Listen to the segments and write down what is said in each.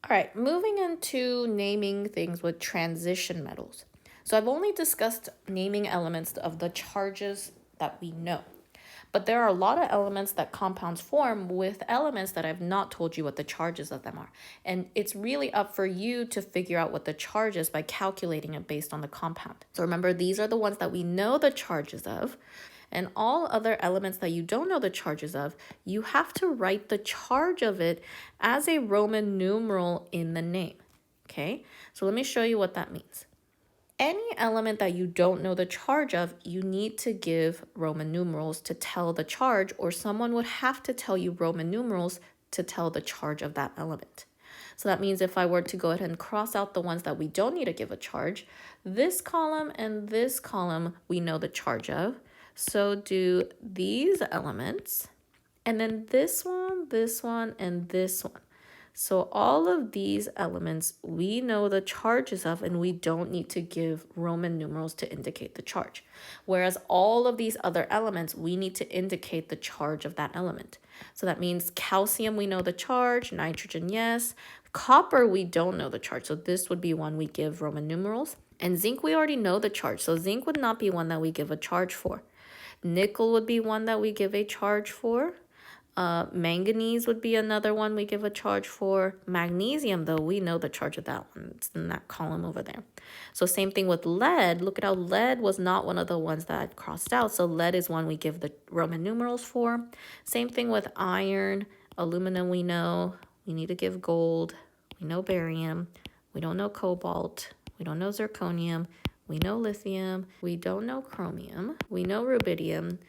All right, moving into naming things with transition metals. So I've only discussed naming elements of the charges that we know. But there are a lot of elements that compounds form with elements that I've not told you what the charges of them are. And it's really up for you to figure out what the charge is by calculating it based on the compound. So remember, these are the ones that we know the charges of. And all other elements that you don't know the charges of, you have to write the charge of it as a Roman numeral in the name. Okay, so let me show you what that means. Any element that you don't know the charge of, you need to give Roman numerals to tell the charge, or someone would have to tell you Roman numerals to tell the charge of that element. So that means if I were to go ahead and cross out the ones that we don't need to give a charge, this column and this column we know the charge of. So do these elements, and then this one, and this one. So all of these elements we know the charges of, and we don't need to give Roman numerals to indicate the charge. Whereas all of these other elements, we need to indicate the charge of that element. So that means calcium, we know the charge, nitrogen, yes. Copper, we don't know the charge. So this would be one we give Roman numerals. And zinc, we already know the charge. So zinc would not be one that we give a charge for. Nickel would be one that we give a charge for. Manganese would be another one we give a charge for. Magnesium, though, we know the charge of that one. It's in that column over there. So same thing with lead. Look at how lead was not one of the ones that I crossed out. So lead is one we give the Roman numerals for. Same thing with iron. Aluminum, we know. We need to give gold. We know barium. We don't know cobalt. We don't know zirconium. We know lithium. We don't know chromium. We know rubidium.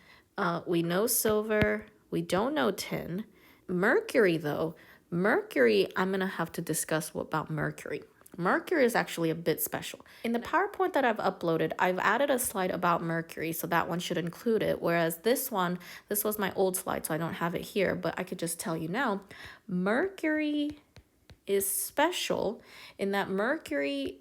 We know silver. We don't know tin. Mercury, though, I'm going to have to discuss about mercury. Mercury is actually a bit special. In the PowerPoint that I've uploaded, I've added a slide about mercury, so that one should include it. Whereas this was my old slide, so I don't have it here, but I could just tell you now, mercury is special in that mercury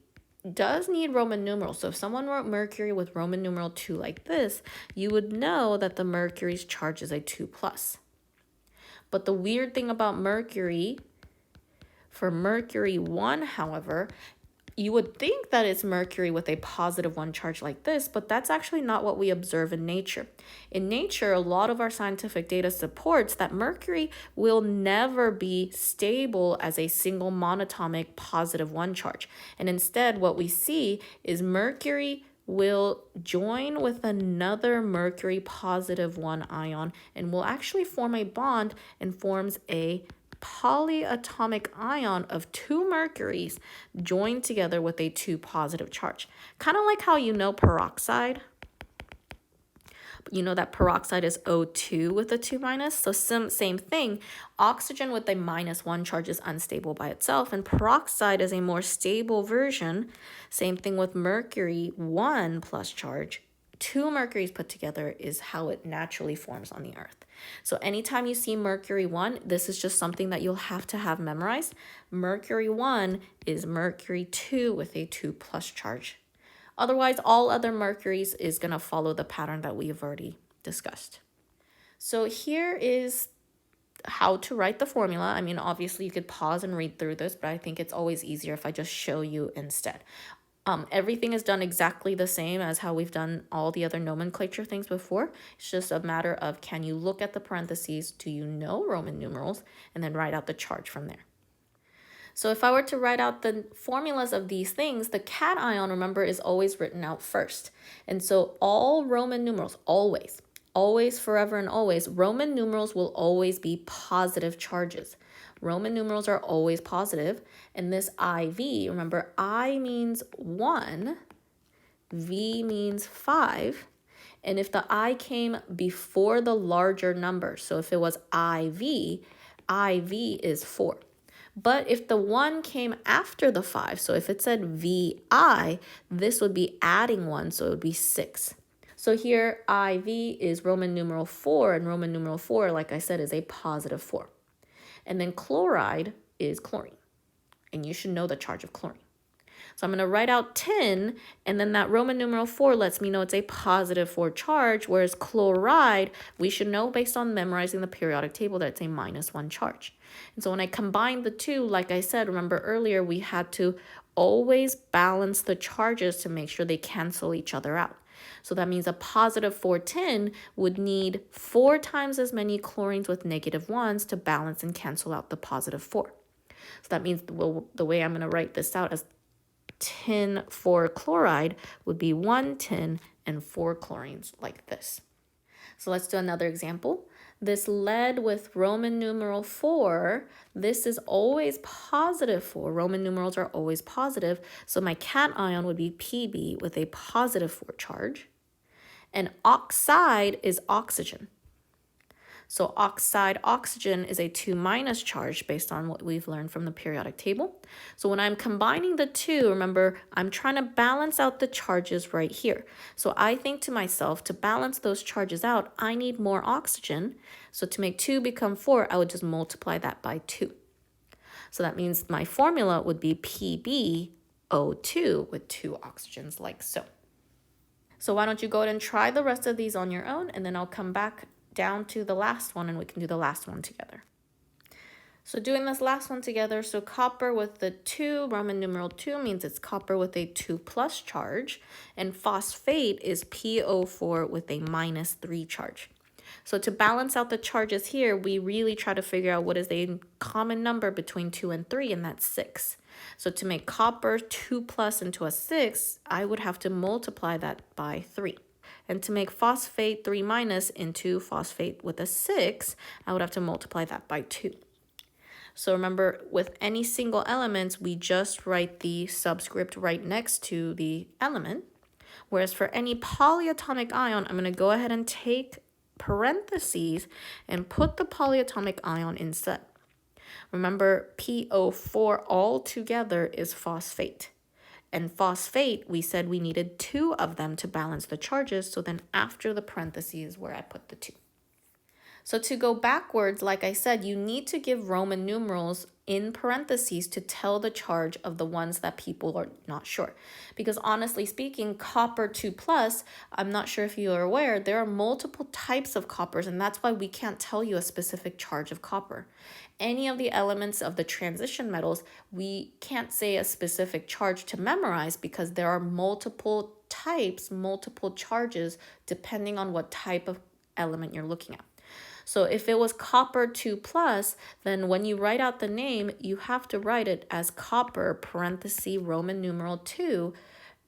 does need Roman numerals. So if someone wrote mercury with Roman numeral 2 like this, you would know that the mercury's charge is a 2+. But the weird thing about mercury, for mercury 1, however, you would think that it's mercury with a +1 charge like this, but that's actually not what we observe in nature. In nature, a lot of our scientific data supports that mercury will never be stable as a single monatomic +1 charge. And instead, what we see is mercury will join with another mercury +1 ion and will actually form a bond and forms a polyatomic ion of 2 mercuries joined together with a 2 positive charge. Kind of like how you know peroxide. You know that peroxide is O2 with a 2-. So same thing. Oxygen with a -1 charge is unstable by itself, and peroxide is a more stable version. Same thing with mercury, 1+ charge. 2 mercuries put together is how it naturally forms on the earth. So anytime you see mercury 1, this is just something that you'll have to have memorized. Mercury 1 is mercury 2 with a 2+ charge. Otherwise, all other mercuries is going to follow the pattern that we've already discussed. So here is how to write the formula. I mean, obviously you could pause and read through this, but I think it's always easier if I just show you instead. Everything is done exactly the same as how we've done all the other nomenclature things before. It's just a matter of, can you look at the parentheses, do you know Roman numerals, and then write out the charge from there. So if I were to write out the formulas of these things, the cation, remember, is always written out first. And so all Roman numerals, always, forever and always, Roman numerals will always be positive charges. Roman numerals are always positive, and this IV, remember, I means 1, V means 5, and if the I came before the larger number, so if it was IV is 4. But if the 1 came after the 5, so if it said VI, this would be adding 1, so it would be 6. So here IV is Roman numeral 4, and Roman numeral 4, like I said, is a +4. And then chloride is chlorine, and you should know the charge of chlorine. So I'm going to write out tin, and then that Roman numeral 4 lets me know it's a positive 4 charge, whereas chloride, we should know based on memorizing the periodic table that it's a -1 charge. And so when I combine the two, like I said, remember earlier, we had to always balance the charges to make sure they cancel each other out. So that means a positive 4 tin would need 4 times as many chlorines with -1s to balance and cancel out the positive 4. So that means the way I'm going to write this out as tin for chloride would be 1 tin and 4 chlorines like this. So let's do another example. This lead with Roman numeral 4, this is always positive 4. Roman numerals are always positive. So my cation would be Pb with a positive 4 charge. And oxide is oxygen. So oxide oxygen is a 2- charge based on what we've learned from the periodic table. So when I'm combining the two, remember, I'm trying to balance out the charges right here. So I think to myself, to balance those charges out, I need more oxygen. So to make 2 become 4, I would just multiply that by 2. So that means my formula would be PbO2 with 2 oxygens like so. So why don't you go ahead and try the rest of these on your own, and then I'll come back down to the last one and we can do the last one together. So doing this last one together, so copper with the 2, Roman numeral 2 means it's copper with a 2+ charge, and phosphate is PO4 with a -3 charge. So to balance out the charges here, we really try to figure out what is a common number between 2 and 3, and that's 6. So to make copper 2+ into a 6, I would have to multiply that by 3. And to make phosphate 3- into phosphate with a 6, I would have to multiply that by 2. So remember, with any single element, we just write the subscript right next to the element. Whereas for any polyatomic ion, I'm going to go ahead and take parentheses and put the polyatomic ion instead. Remember, PO4 all together is phosphate. And phosphate, we said we needed 2 of them to balance the charges, so then after the parentheses is where I put the 2. So to go backwards, like I said, you need to give Roman numerals in parentheses to tell the charge of the ones that people are not sure. Because honestly speaking, copper 2+, I'm not sure if you are aware, there are multiple types of coppers, and that's why we can't tell you a specific charge of copper. Any of the elements of the transition metals, we can't say a specific charge to memorize because there are multiple types, multiple charges, depending on what type of element you're looking at. So if it was copper 2+, then when you write out the name, you have to write it as copper parenthesis Roman numeral 2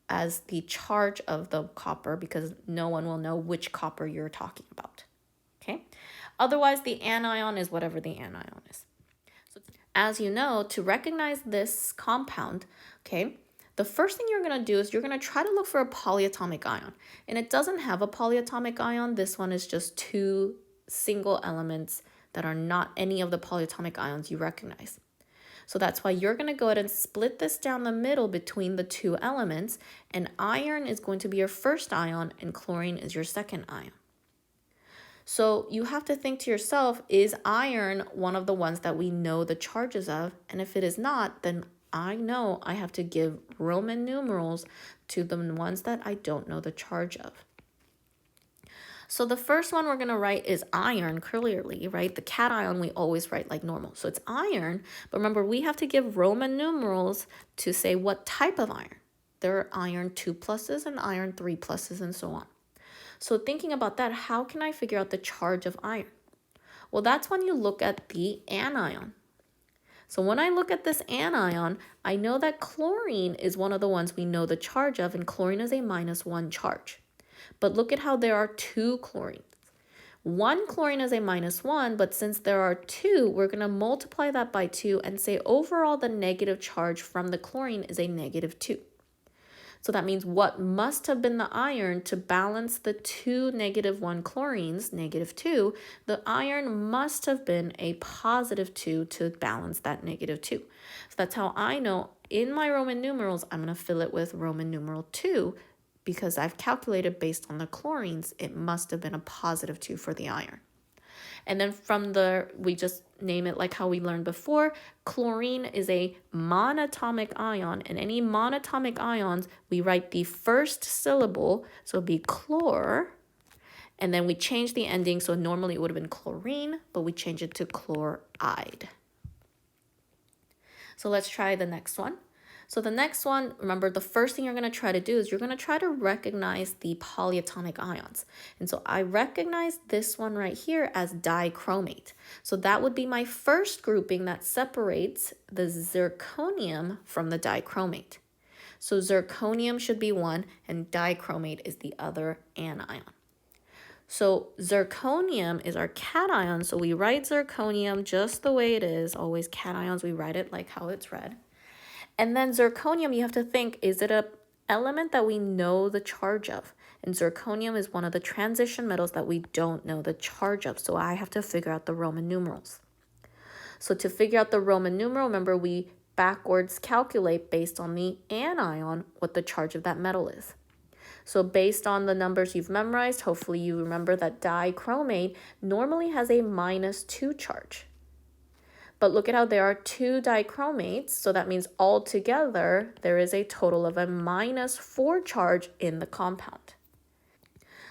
as the charge of the copper, because no one will know which copper you're talking about. Okay. Otherwise, the anion is whatever the anion is. So as you know, to recognize this compound, okay, the first thing you're going to do is you're going to try to look for a polyatomic ion. And it doesn't have a polyatomic ion. This one is just 2 single elements that are not any of the polyatomic ions you recognize. So that's why you're going to go ahead and split this down the middle between the 2 elements, and iron is going to be your first ion and chlorine is your second ion. So you have to think to yourself, is iron one of the ones that we know the charges of? And if it is not, then I know I have to give Roman numerals to the ones that I don't know the charge of. So the first one we're going to write is iron, clearly, right? The cation we always write like normal. So it's iron, but remember we have to give Roman numerals to say what type of iron. There are iron 2+ and iron 3+ and so on. So thinking about that, how can I figure out the charge of iron? Well, that's when you look at the anion. So when I look at this anion, I know that chlorine is one of the ones we know the charge of, and chlorine is a -1 charge. But look at how there are 2 chlorines. One chlorine is a -1, but since there are 2, we're going to multiply that by 2 and say overall the negative charge from the chlorine is a -2. So that means what must have been the iron to balance the 2 -1 chlorines, -2, the iron must have been a +2 to balance that -2. So that's how I know in my Roman numerals, I'm going to fill it with Roman numeral 2, because I've calculated based on the chlorines, it must have been a +2 for the iron. And then from the, we just name it like how we learned before. Chlorine is a monatomic ion, and any monatomic ions, we write the first syllable, so it'd be chlor, and then we change the ending, so normally it would have been chlorine, but we change it to chloride. So let's try the next one. So the next one, remember, the first thing you're going to try to do is you're going to try to recognize the polyatomic ions. And so I recognize this one right here as dichromate. So that would be my first grouping that separates the zirconium from the dichromate. So zirconium should be one, and dichromate is the other anion. So zirconium is our cation, so we write zirconium just the way it is. Always cations, we write it like how it's read. And then zirconium, you have to think, is it an element that we know the charge of? And zirconium is one of the transition metals that we don't know the charge of. So I have to figure out the Roman numerals. So to figure out the Roman numeral, remember we backwards calculate based on the anion what the charge of that metal is. So based on the numbers you've memorized, hopefully you remember that dichromate normally has a -2 charge. But look at how there are 2 dichromates, so that means altogether there is a total of a -4 charge in the compound.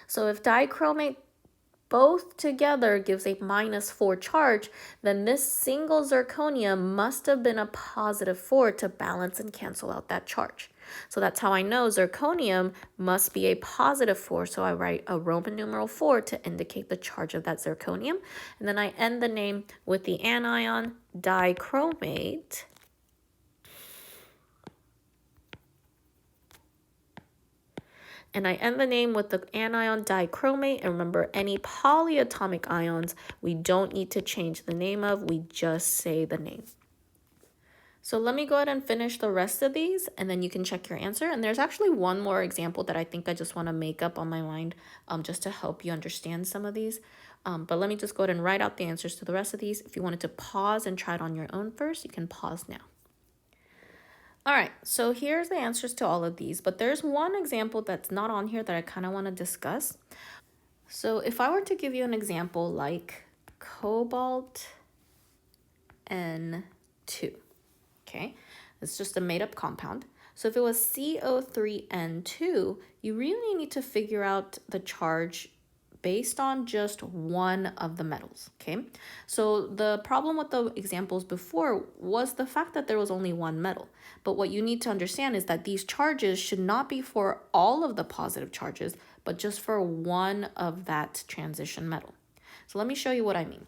So if dichromate both together gives a -4 charge, then this single zirconium must have been a +4 to balance and cancel out that charge. So that's how I know zirconium must be a +4. So I write a Roman numeral 4 to indicate the charge of that zirconium. And then I end the name with the anion dichromate. And I end the name with the anion dichromate. And remember, any polyatomic ions, we don't need to change the name of, we just say the name. So let me go ahead and finish the rest of these, and then you can check your answer. And there's actually one more example that I think I just want to make up on my mind just to help you understand some of these. But let me just go ahead and write out the answers to the rest of these. If you wanted to pause and try it on your own first, you can pause now. All right, so here's the answers to all of these, but there's one example that's not on here that I kind of want to discuss. So if I were to give you an example like cobalt N2, okay, it's just a made-up compound. So if it was CO3N2, you really need to figure out the charge based on just one of the metals, okay? So the problem with the examples before was the fact that there was only one metal. But what you need to understand is that these charges should not be for all of the positive charges, but just for one of that transition metal. So let me show you what I mean.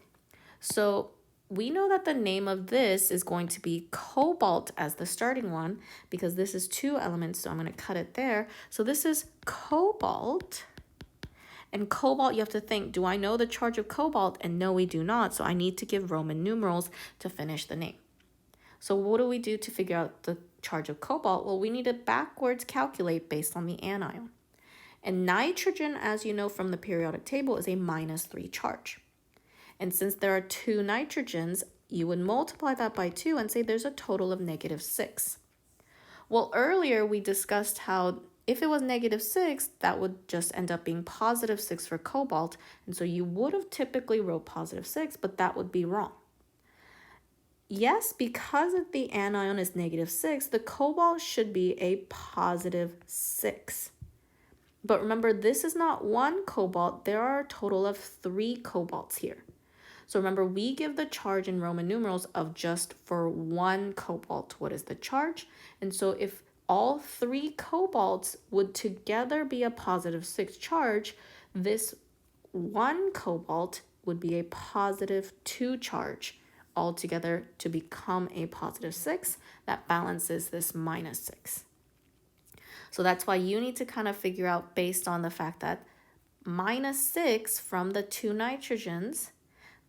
So we know that the name of this is going to be cobalt as the starting one because this is 2 elements, so I'm going to cut it there. So this is cobalt. And cobalt, you have to think, do I know the charge of cobalt? And no, we do not. So I need to give Roman numerals to finish the name. So what do we do to figure out the charge of cobalt? Well, we need to backwards calculate based on the anion. And nitrogen, as you know from the periodic table, is a -3 charge. And since there are 2 nitrogens, you would multiply that by 2 and say there's a total of -6. Well, earlier we discussed how if it was -6, that would just end up being +6 for cobalt. And so you would have typically wrote +6, but that would be wrong. Yes, because of the anion is -6, the cobalt should be a +6. But remember, this is not one cobalt. There are a total of 3 cobalts here. So remember, we give the charge in Roman numerals of just for one cobalt. What is the charge? And so if all 3 cobalts would together be a +6 charge, this one cobalt would be a +2 charge altogether to become a +6. That balances this -6. So that's why you need to kind of figure out based on the fact that -6 from the 2 nitrogens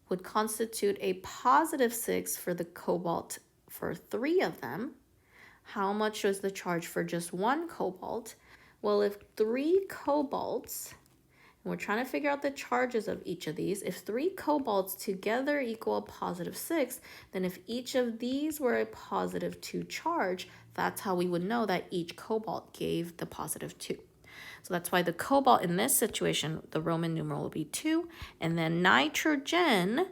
would constitute a +6 for the cobalt for 3 of them. How much was the charge for just one cobalt? Well, if 3 cobalts, and we're trying to figure out the charges of each of these, if 3 cobalts together equal a +6, then if each of these were a +2 charge, that's how we would know that each cobalt gave the +2. So that's why the cobalt in this situation, the Roman numeral will be 2. And then nitrogen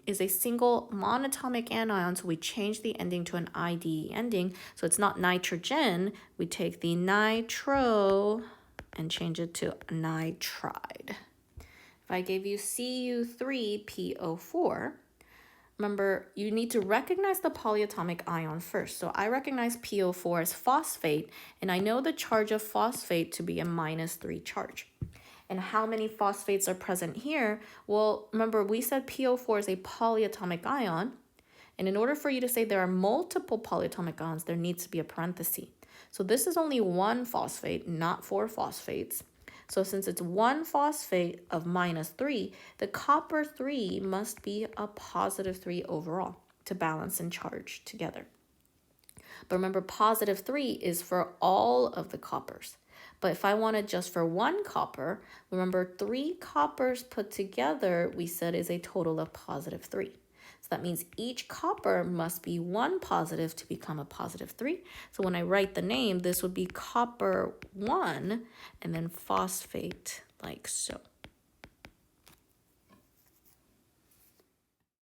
is a single monatomic anion, so we change the ending to an IDE ending. So it's not nitrogen, we take the nitro and change it to nitride. If I gave you Cu3PO4, remember, you need to recognize the polyatomic ion first. So I recognize PO4 as phosphate, and I know the charge of phosphate to be a -3 charge. And how many phosphates are present here? Well, remember, we said PO4 is a polyatomic ion, and in order for you to say there are multiple polyatomic ions, there needs to be a parenthesis. So this is only one phosphate, not 4 phosphates. So since it's one phosphate of -3, the copper 3 must be a +3 overall to balance and charge together. But remember, +3 is for all of the coppers. But if I wanted just for one copper, remember 3 coppers put together, we said is a total of +3. So that means each copper must be 1 positive to become a +3. So when I write the name, this would be copper 1 and then phosphate like so.